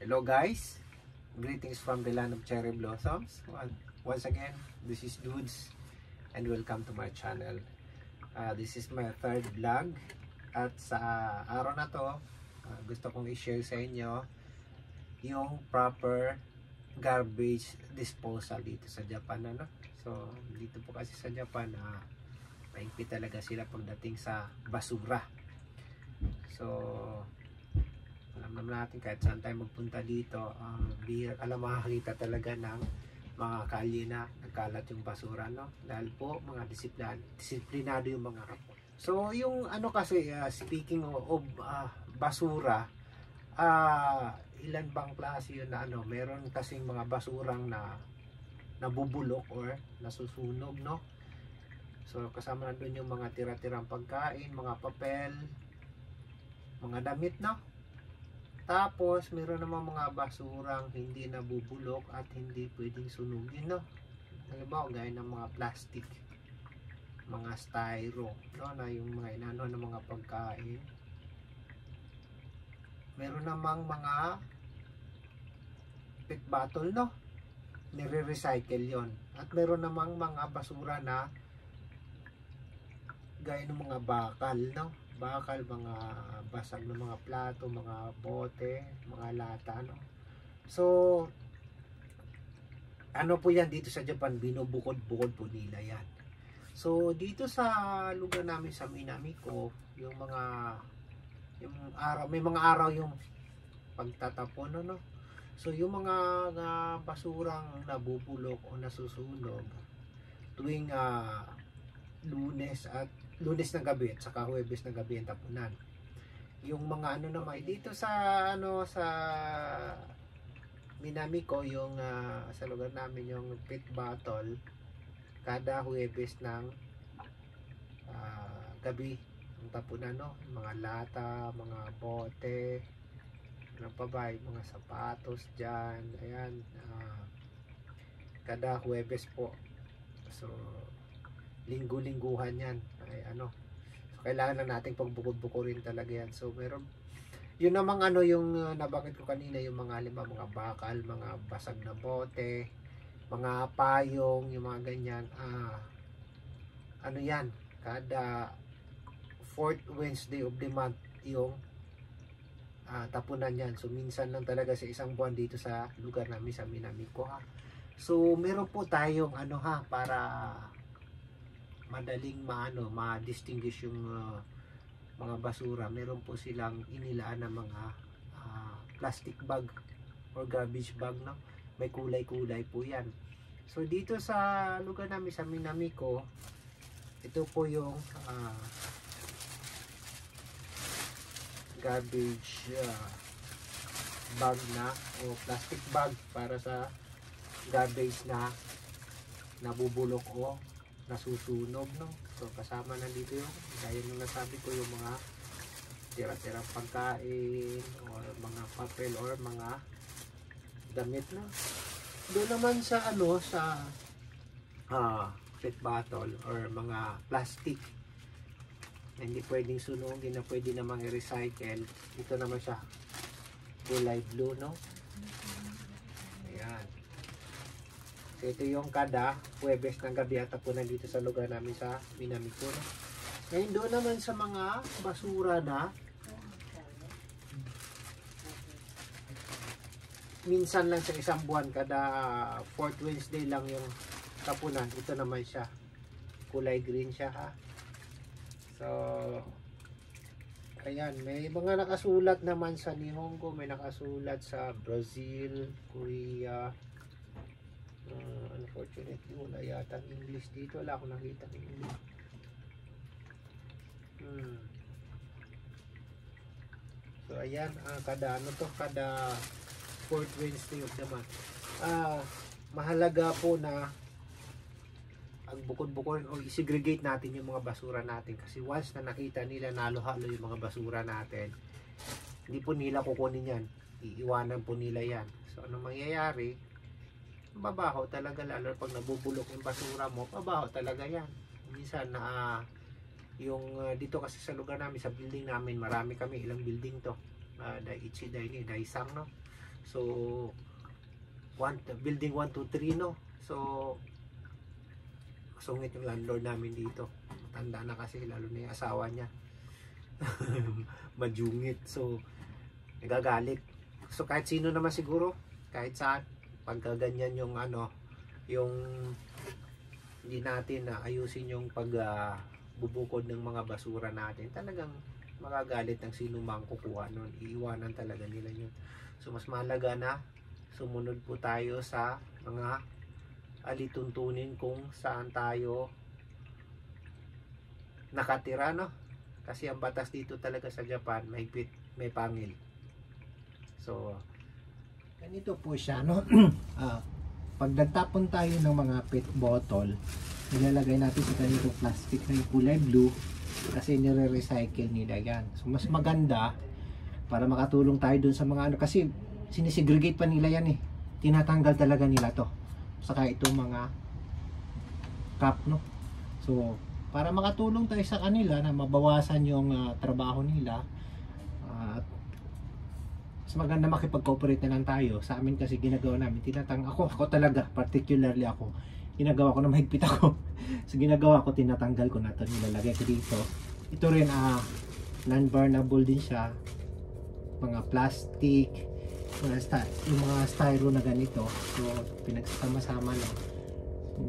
Hello guys, greetings from the land of cherry blossoms. Once again, this is Dudes and welcome to my channel. This is my third vlog at sa araw na to, gusto kong i-share sa inyo yung proper garbage disposal dito sa Japan. So dito po kasi sa Japan, maigpit talaga sila pagdating sa basura. So alam naman natin kahit saan tayo magpunta dito, makakakita talaga ng mga kalye na nagkalat yung basura, no? Dahil po mga disiplinado yung mga kapwa. So yung kasi, speaking of basura, ilan bang klase yun na meron kasing mga basurang na nabubulok or nasusunog, no? So kasama na doon yung mga tira-tirang pagkain, mga papel, mga damit, no? Tapos, meron naman mga basurang hindi nabubulok at hindi pwedeng sunugin, no? Halimbawa, gaya ng mga plastic, mga styro, no? Na yung mga inano ng mga pagkain. Meron namang mga PET bottle, no? Nire-recycle yon. At meron namang mga basura na gaya ng mga bakal, no? Bakal, mga basag ng mga plato, mga bote, mga lata, no? So po yan dito sa Japan, binubukod-bukod po nila yan. So dito sa lugar namin sa Minamiko, may mga araw yung pagtatapon, no? So yung mga basurang nabubulok o nasusunog tuwing Lunes ng gabi at saka Huwebes ng gabi ang tapunan. Yung mga naman dito sa sa Minamiko, yung sa lugar namin, yung PET bottle kada Huwebes ng gabi ang tapunan, no? Mga lata, mga bote, ano pa ba, mga sapatos dyan, ayan, kada Huwebes po. So linggo-lingguhan yan, ay so kailangan lang nating pagbukod-bukurin talaga yan. So meron yun namang yung nabanggit ko kanina, yung mga mga bakal, mga basag na bote, mga payong, yung mga ganyan, yan, kada 4th Wednesday of the month yung tapunan yan. So minsan lang talaga sa isang buwan dito sa lugar namin sa Minamiko, So meron po tayong para madaling ma-distinguish yung mga basura. Meron po silang inilaan na mga plastic bag or garbage bag, no? May kulay-kulay po yan. So dito sa lugar namin sa Minamiko, ito po yung garbage bag na o plastic bag para sa garbage na nabubulok o nasusunog, no? So kasama na dito yung gaya nung nasabi ko, yung mga tira-tirang pagkain or mga papel or mga damit, no? Doon naman sa sa PET bottle or mga plastic na hindi pwedeng sunugin, na pwede namang i-recycle, ito naman siya kulay blue, no? Ayan. So ito yung kada Huwebes ng gabi at tapunan dito sa lugar namin sa Minamiko, no? Ngayon doon naman sa mga basura na minsan lang sa isang buwan, kada 4th Wednesday lang yung tapunan. Ito naman siya, kulay green siya, So ayan, may mga nakasulat naman sa Nihongo, may nakasulat sa Brazil, Korea. Unfortunately wala yata English dito, wala akong nakita ng English. So ayan, kada kada 4th Wednesday of the month, mahalaga po na ang bukod-bukod o i-segregate natin yung mga basura natin, kasi once na nakita nila nalo-halo yung mga basura natin, hindi po nila kukunin yan, iiwanan po nila yan. So ano mangyayari, babaho talaga, lalo pag nabubulok yung basura mo, babaho talaga yan. Minsan dito kasi sa lugar namin, sa building namin, marami kami, ilang building to, Daiichi, Daini, Daisang, no? So building 1, 2, 3, no. So sungit yung landlord namin dito. Matanda na kasi, lalo na yung asawa niya. Majungit. So nagagalit. So kahit sino naman siguro, kahit saan, pagka ganyan yung ano, yung hindi natin na ayusin yung pagbubukod ng mga basura natin, talagang magagalit ng sino mang kukuha nun. Iiwanan talaga nila yun. So mas mahalaga na sumunod po tayo sa mga alituntunin kung saan tayo nakatira, no? Kasi ang batas dito talaga sa Japan, mahigpit, may pangil. So ganito po siya, no? Pag nagtapon tayo ng mga PET bottle, nilalagay natin sa ganitong plastic na yung kulay blue kasi nire-recycle nila yan. So mas maganda para makatulong tayo dun sa mga ano, kasi sinisegregate pa nila yan eh. Tinatanggal talaga nila to. Saka itong mga cup, no? So para makatulong tayo sa kanila na mabawasan yung trabaho nila, at mas maganda makipag-cooperate na lang tayo. Sa amin kasi ginagawa namin, ako talaga, particularly ako, ginagawa ko na mahigpit ako. So ginagawa ko, tinatanggal ko na ito, nilalagay ko dito. Ito rin non-burnable din siya, mga plastic, yung mga styro na ganito. So pinagsama-sama lang,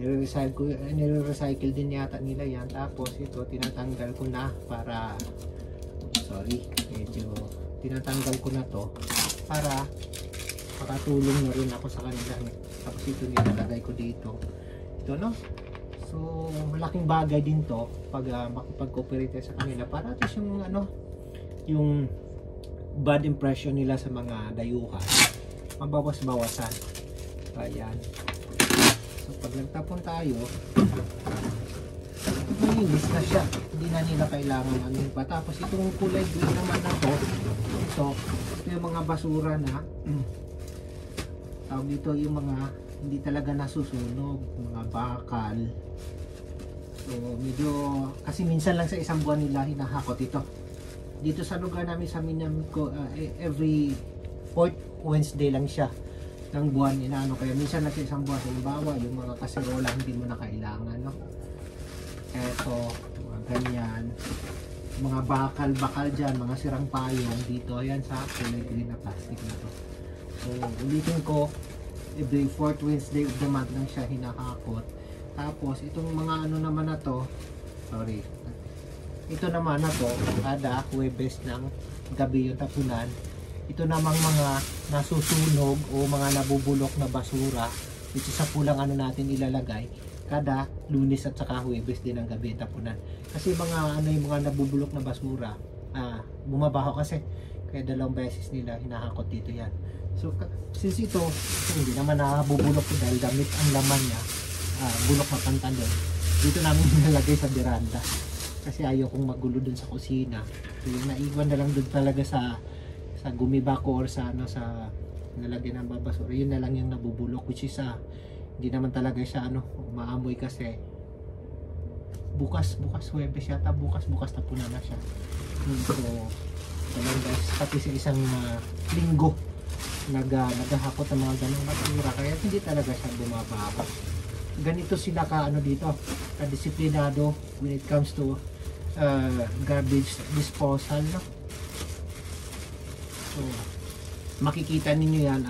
nire-recycle din yata nila yan. Tapos ito tinatanggal ko na para, medyo tinatanggal ko na to para makatulong na rin ako sa kanila. Tapos ito nilalagay ko dito, ito, no? So malaking bagay din to pag makipag-cooperate sa kanila, para at least yung ano, yung bad impression nila sa mga dayuhan mabawas-bawasan. Ayan. So pag nagtapon tayo, malinis na siya, hindi na nila kailangan ano pa. Tapos itong kulay green naman na to, ito yung mga basura na tawag dito, yung mga hindi talaga nasusunog, mga bakal. So medyo, kasi minsan lang sa isang buwan nila hinahakot ito. Dito sa lugar namin sa Minamco, every 4th Wednesday lang siya ng buwan, inaano. Kaya minsan lang sa isang buwan, halimbawa yung mga kaserola hindi mo na kailangan, no? Eto, mga ganyan, mga bakal dyan, mga sirang payong dito, ayan sa kulay green na plastic na to. So ulitin ko, every 4th Wednesday of the month lang siya hinahakot. Tapos itong mga ano naman na to, ito naman na to, kada Huwebes ng gabi yung tapunan. Ito namang mga nasusunog o mga nabubulok na basura, which is sa pulang ano natin ilalagay, kada Lunes at saka Huwebes din ng gabi tapunan. Kasi mga ano, yung mga nabubulok na basura, bumabaho kasi, kaya 2 beses nila hinahakot dito yan. So since ito hindi naman nabubulok dahil damit ang laman niya, bulok na pantalon, dito namin nilalagay sa beranda kasi ayaw kong magulo dun sa kusina. So yung naiwan na lang dun talaga sa gumibako or sa ano, sa nalagyan ng babasura, yun na lang yung nabubulok, which is hindi naman talaga siya ano, maamoy kasi bukas Huwebes yata, bukas tapunan na siya. So talagang guys, pati sa isang linggo naghahakot ng mga ganong basura, kaya hindi talaga siya bumababa. Ganito sila ka ano dito, kadisiplinado when it comes to garbage disposal, no? So makikita ninyo yan,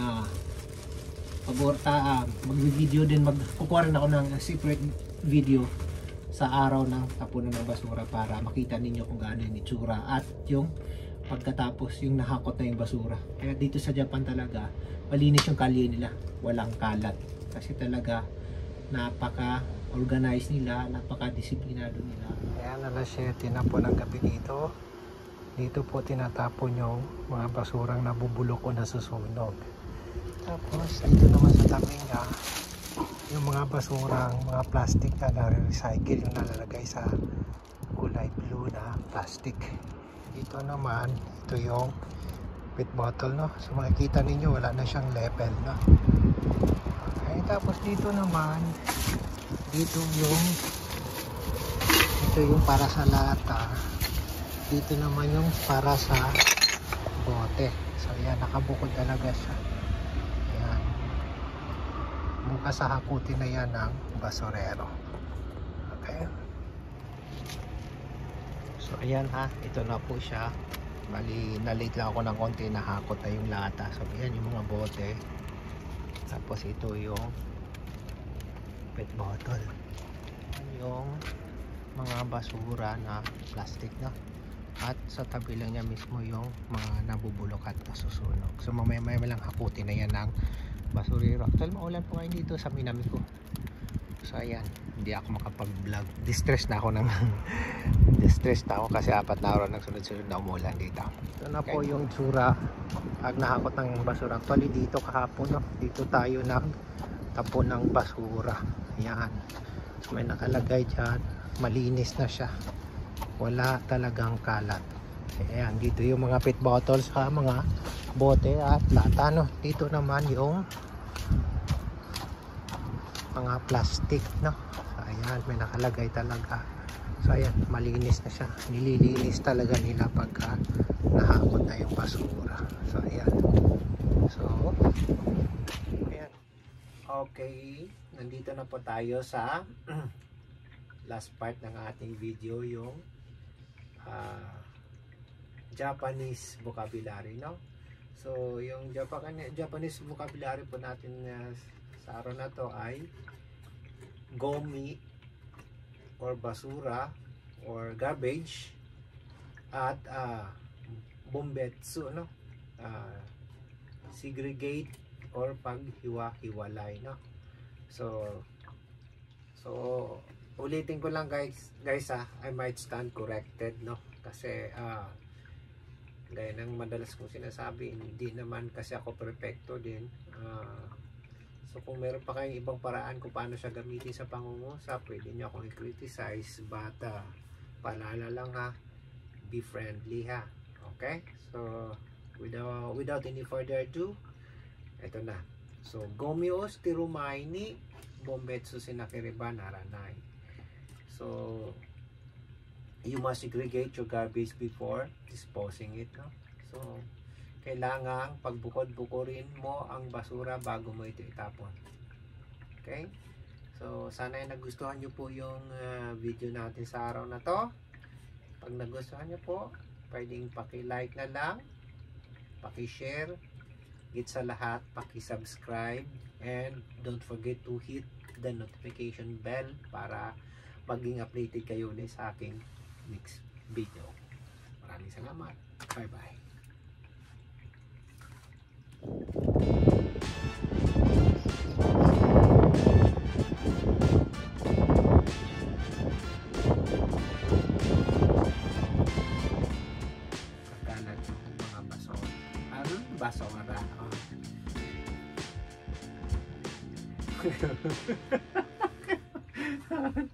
mag-video din, kukuha rin ako ng separate video sa araw ng tapunan ng basura para makita ninyo kung gaano yung itsura at yung pagkatapos yung nahakot na yung basura. Kaya dito sa Japan talaga malinis yung kalye nila, walang kalat, kasi talaga napaka-organized nila, napaka-disiplinado nila. Ayan, alas 7 na po ng gabi dito. Dito po tinatapon yung mga basurang nabubulok o nasusunog. Tapos dito naman sa tabi niya, yung mga basurang, mga plastic na nare-recycle, yung nalalagay sa kulay blue na plastic. Dito naman, ito yung PET bottle, no? So makikita ninyo wala na siyang level, no? Okay, tapos dito naman, dito yung para sa lata, dito naman yung para sa bote. So yan, nakabukod talaga siya. hanggang sa hakutin na yan ng basurero. Okay. So ayan ha, ito na po siya. Bali, na-late lang ako ng konti, nahakot na yung lata. So ayan yung mga bote. Tapos ito yung pet bottle. Yung mga basura na plastic na. At sa tabi lang niya mismo yung mga nabubulok at nasusunog. So mamaya lang hakutin na yan ng basurero. Actually maulan po ngayon dito sa Minami ko. So ayan, hindi ako makapag-vlog. Distress na ako kasi 4 na araw nagsunod-sunod na umulan dito. Ito na po yung tsura pag nahakot ng basura. Actually dito kahapon, no? Dito tayo nagtapon ng basura. Ayan. So may nakalagay dyan. Malinis na siya. Wala talagang kalat. Ayan, dito yung mga pet bottles ha, mga bote at lata, no? Dito naman yung mga plastic, no? So, ayan, may nakalagay talaga. So ayan, malinis na siya. Nililinis talaga nila pagka nahakot na yung basura. So ayan. So ayan. Okay, nandito na po tayo sa last part ng ating video, yung Japanese vocabulary, no? So yung Japanese vocabulary po natin sa araw na to ay gomi or basura or garbage at bombetsu, no? Segregate or paghiwa-hiwalay, no? So ulitin ko lang guys I might stand corrected, no? Kasi gaya ng madalas kong sinasabi, hindi naman kasi ako perfecto din. So kung meron pa kayong ibang paraan kung paano siya gamitin sa pangungusap, pwede nyo akong i-criticize, but paalala lang ha, be friendly ha. Okay, so without any further ado, eto na. So gomi o shiterumai ni bombetsu sinakeriba naranai. So you must segregate your garbage before disposing it, no? So kailangang pagbukod-bukurin mo ang basura bago mo ito itapon. Okay? So sana ay nagustuhan nyo po yung video natin sa araw na to. Pag nagustuhan nyo po, pwedeng paki-like na lang, paki-share, hit sa lahat, paki-subscribe, and don't forget to hit the notification bell para maging updated kayo ulit sa aking next video. Maraming salamat. Bye-bye. Kakalat yung mga basura. Basura. Oh.